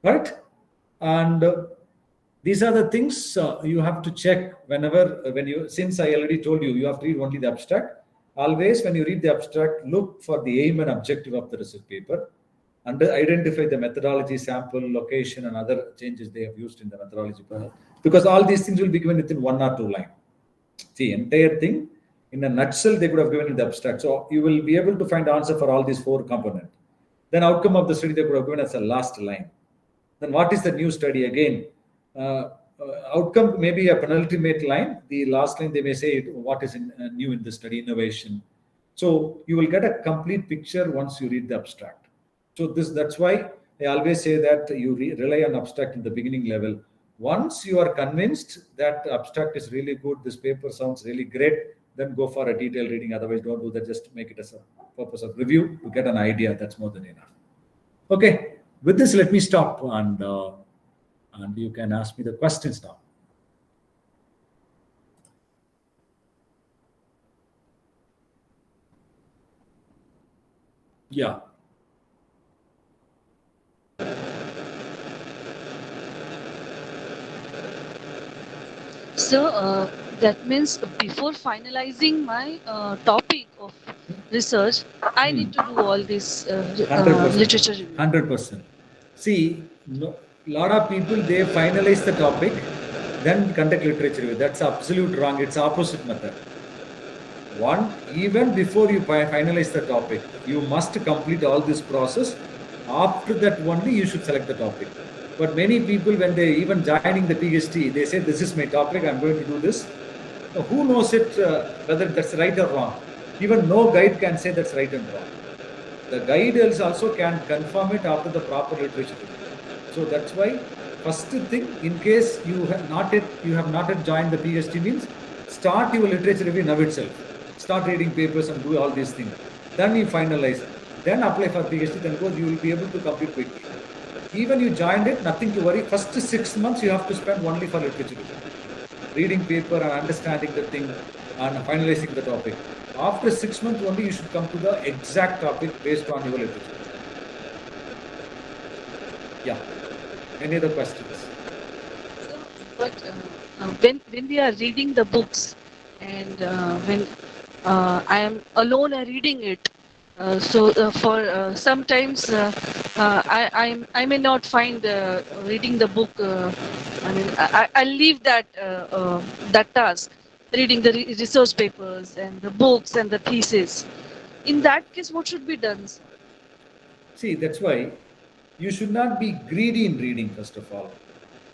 reading, right? And these are the things you have to check since I already told you, you have to read only the abstract. Always when you read the abstract, look for the aim and objective of the research paper. And identify the methodology, sample, location, and other changes they have used in the methodology. Because all these things will be given within 1 or 2 lines. The entire thing, in a nutshell, they could have given in the abstract. So you will be able to find the answer for all these 4 components. Then outcome of the study, they could have given as a last line. Then what is the new study? Again, outcome may be a penultimate line. The last line, they may say what is new in the study, innovation. So you will get a complete picture once you read the abstract. So that's why I always say that you rely on abstract in the beginning level. Once you are convinced that abstract is really good, this paper sounds really great, then go for a detailed reading. Otherwise, don't do that. Just make it as a purpose of review to get an idea. That's more than enough. Okay. With this, let me stop and you can ask me the questions now. Yeah. So that means before finalizing my topic of research, I need to do all this 100%. literature review. 100%. See, no, lot of people they finalize the topic, then conduct literature review. That's absolute wrong. It's opposite method. Even before you finalize the topic, you must complete all this process. After that only you should select the topic. But many people, when they even joining the PhD, they say, this is my topic, I'm going to do this. Who knows it, whether that's right or wrong? Even no guide can say that's right and wrong. The guide also can confirm it after the proper literature review. So that's why first thing, in case you have not yet joined the PhD, means start your literature review now itself. Start reading papers and do all these things. Then you finalize. Then apply for PhD. Then go. You will be able to complete quickly. Even you joined it, nothing to worry. First 6 months you have to spend only for literature review, reading paper and understanding the thing and finalizing the topic. After 6 months only you should come to the exact topic based on your literature. Yeah. Any other questions? But when we are reading the books, and when I am alone reading it, for sometimes I may not find reading the book. I leave that that task, reading the research papers and the books and the thesis. In that case, what should be done? See, that's why you should not be greedy in reading, first of all.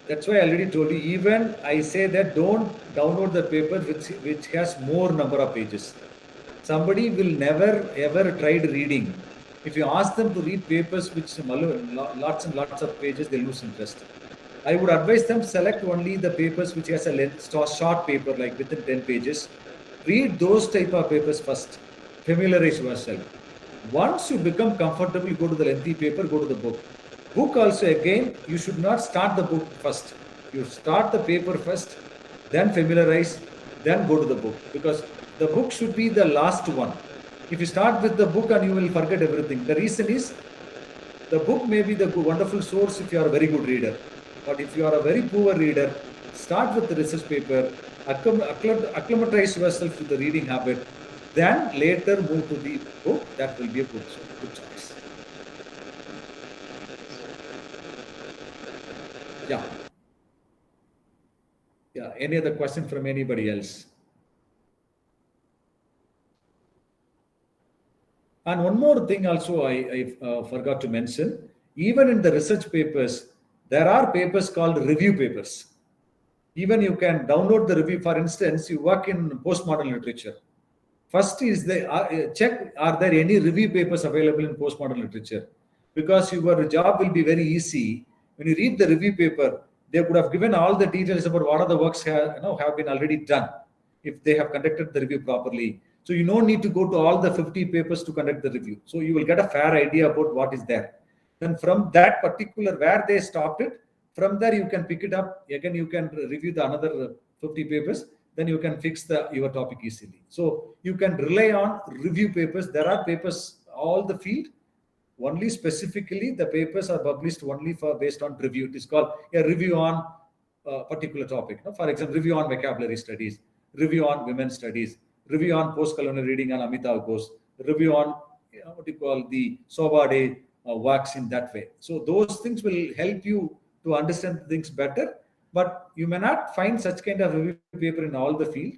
That's why I already told you, even I say that don't download the paper which has more number of pages. Somebody will never ever tried reading. If you ask them to read papers which lots and lots of pages, they lose interest. I would advise them select only the papers which has a short paper like within 10 pages. Read those type of papers first. Familiarize yourself. Once you become comfortable, go to the lengthy paper, go to the book. Book also, again, you should not start the book first. You start the paper first, then familiarize, then go to the book. Because the book should be the last one. If you start with the book and you will forget everything. The reason is, the book may be the wonderful source if you are a very good reader. But if you are a very poor reader, start with the research paper, acclimatize yourself to the reading habit, then later move to the book. That will be a good choice. Yeah. Yeah. Any other question from anybody else? And one more thing also I forgot to mention. Even in the research papers, there are papers called review papers. Even you can download the review. For instance, you work in postmodern literature. First is check, are there any review papers available in postmodern literature? Because your job will be very easy. When you read the review paper, they would have given all the details about what are the works have been already done, if they have conducted the review properly. So you don't need to go to all the 50 papers to conduct the review. So you will get a fair idea about what is there. Then from that particular, where they stopped it, from there you can pick it up. Again, you can review the another 50 papers. Then you can fix your topic easily. So you can rely on review papers. There are papers all the field. Only specifically the papers are published only based on review. It is called a review on a particular topic. For example, review on vocabulary studies, review on women's studies, review on post-colonial reading on Amitav Ghosh, review on what you call the Sobade works in that way. So those things will help you to understand things better. But you may not find such kind of review paper in all the field,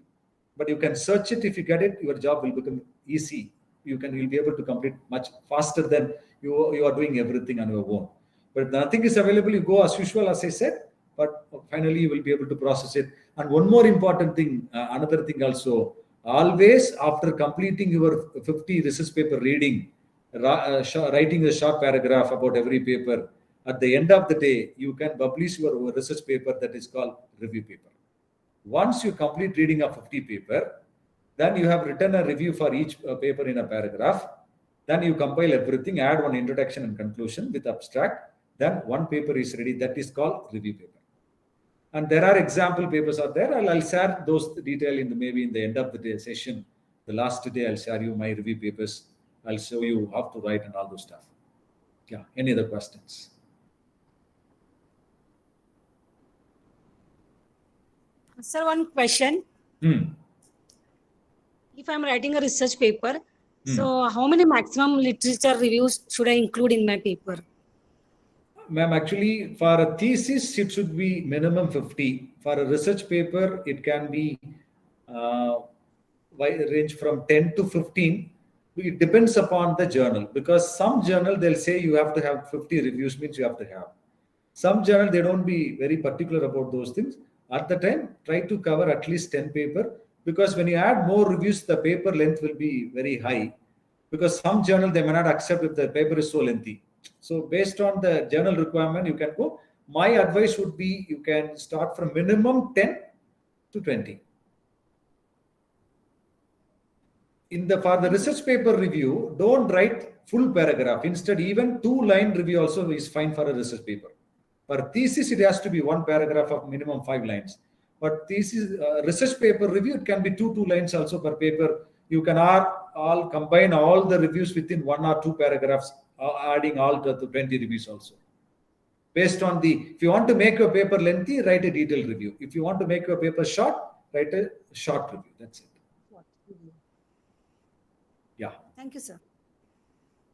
but you can search it. If you get it, your job will become easy. You'll be able to complete much faster than you are doing everything on your own. But if nothing is available, you go as usual, as I said, but finally you will be able to process it. And one more important thing, another thing also, always after completing your 50 research paper reading, writing a short paragraph about every paper, at the end of the day, you can publish your research paper that is called review paper. Once you complete reading a 50 paper, then you have written a review for each paper in a paragraph. Then you compile everything, add one introduction and conclusion with abstract. Then one paper is ready. That is called review paper. And there are example papers out there. I'll share those detail maybe in the end of the day session. The last day, I'll share you my review papers. I'll show you how to write and all those stuff. Yeah. Any other questions? Sir, one question. Hmm. If I'm writing a research paper, so how many maximum literature reviews should I include in my paper? Ma'am, actually, for a thesis, it should be minimum 50. For a research paper, it can be uh, range from 10 to 15. It depends upon the journal, because some journal they'll say you have to have 50 reviews, means you have to have. Some journal they don't be very particular about those things. At the time, try to cover at least 10 paper, because when you add more reviews, the paper length will be very high, because some journal they may not accept if the paper is so lengthy. So based on the journal requirement, you can go. My advice would be you can start from minimum 10 to 20. For the research paper review, don't write full paragraph. Instead, even 2-line review also is fine for a research paper. For thesis, it has to be 1 paragraph of minimum 5 lines. But thesis research paper review, it can be 2 lines also per paper. You can all combine all the reviews within 1 or 2 paragraphs, adding all the 20 reviews also. Based on if you want to make your paper lengthy, write a detailed review. If you want to make your paper short, write a short review. That's it. Yeah. Thank you, sir.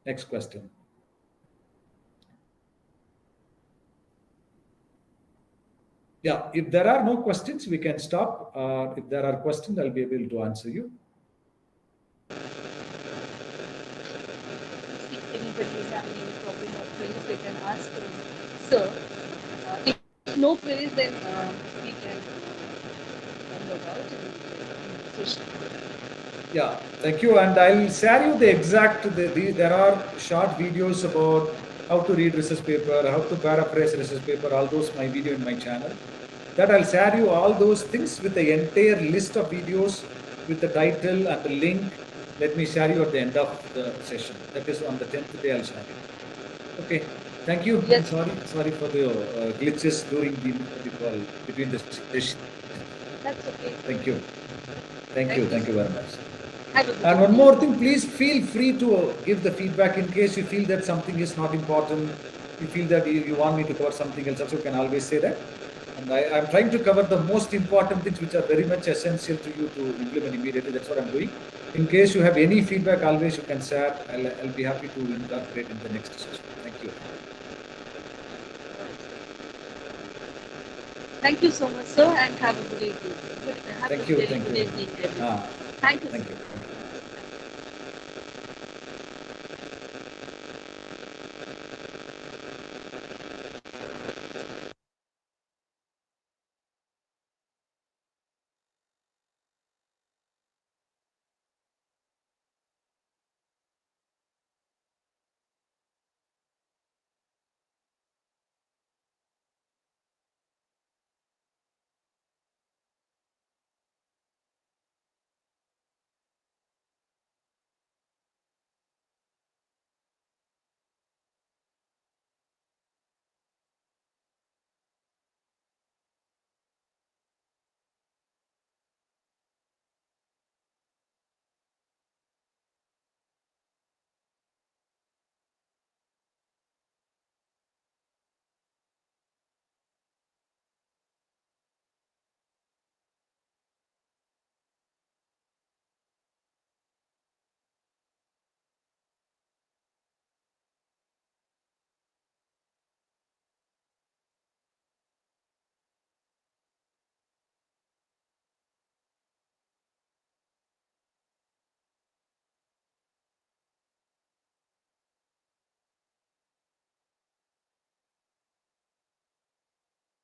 Next question. Yeah, if there are no questions, we can stop. If there are questions, I'll be able to answer you. If anybody is having any problem or queries, they can ask sir. If no queries, then we can log out in the session. Yeah, thank you. And I'll share you the exact, there are short videos about how to read research paper, how to paraphrase research paper, all those my video in my channel. That I'll share you all those things with the entire list of videos with the title and the link. Let me share you at the end of the session. That is on the 10th day I'll share it. Okay, thank you. Yes. Sorry for the glitches during between the session. That's okay. Thank you. Thank you very much. And one more thing, please feel free to give the feedback in case you feel that something is not important. You feel that you want me to cover something else, also you can always say that. And I'm trying to cover the most important things which are very much essential to you to implement immediately. That's what I'm doing. In case you have any feedback, always you can share. I'll be happy to incorporate in the next session. Thank you. Thank you so much, sir, and have a good evening. Thank you. Good evening, everyone. Thank you. Thank you.